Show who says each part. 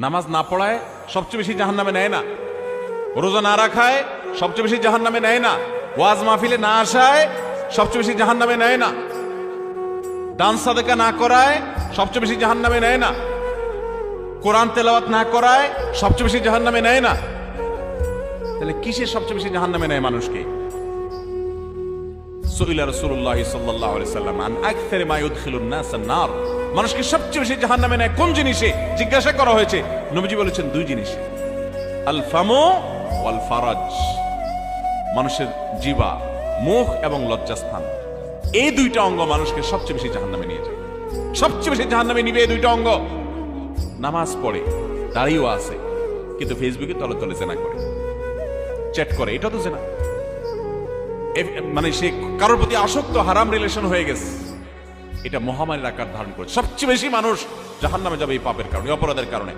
Speaker 1: নামাজ না পড়ায় সবচেয়ে বেশি জাহান্নামে নেয় না, রোজা না রাখায় সবচেয়ে বেশি জাহান্নামে নেয় না, ওয়াজ মাহফিলে না আসায় সবচেয়ে বেশি জাহান্নামে নেয় না, দান সাদেকা না করায় সবচেয়ে বেশি জাহান্নামে নেয় না, কোরআন তেলাওয়াত না করায় সবচেয়ে বেশি জাহান্নামে নেয় না। তাহলে কিসের সবচেয়ে বেশি জাহান্নামে নেয় মানুষকে? সুইলা রাসূলুল্লাহ সাল্লাল্লাহু আলাইহি সাল্লাম আন আকসারি মা ইউদখিলুন নাস আন-নার, মানুষকে সবচেয়ে বেশি জাহান্নামে নেয় কোন জিনিসে জিজ্ঞাসা করা হয়েছে। নবীজি বলেছেন দুই জিনিসে, আল ফামু ওয়াল ফারাজ, মানুষের জিহ্বা, মুখ এবং লজ্জাস্থান, এই দুইটা অঙ্গ মানুষকে সবচেয়ে বেশি জাহান্নামে নিয়ে যায়। সবচেয়ে বেশি জাহান্নামে নিবে এই দুইটা অঙ্গ। নামাজ পড়ে, দাঁড়িয়েও আছে, কিন্তু ফেসবুকে তলে তলে জেনা করে, চ্যাট করে, এটা তো জেনা। মানে সে কারোর প্রতি আসক্ত, হারাম রিলেশন হয়ে গেছে, এটা মহামারীর আকার ধারণ করে। সবচেয়ে বেশি মানুষ জাহান্নামে যাবে এই পাপের কারণে, অপরাধের কারণে।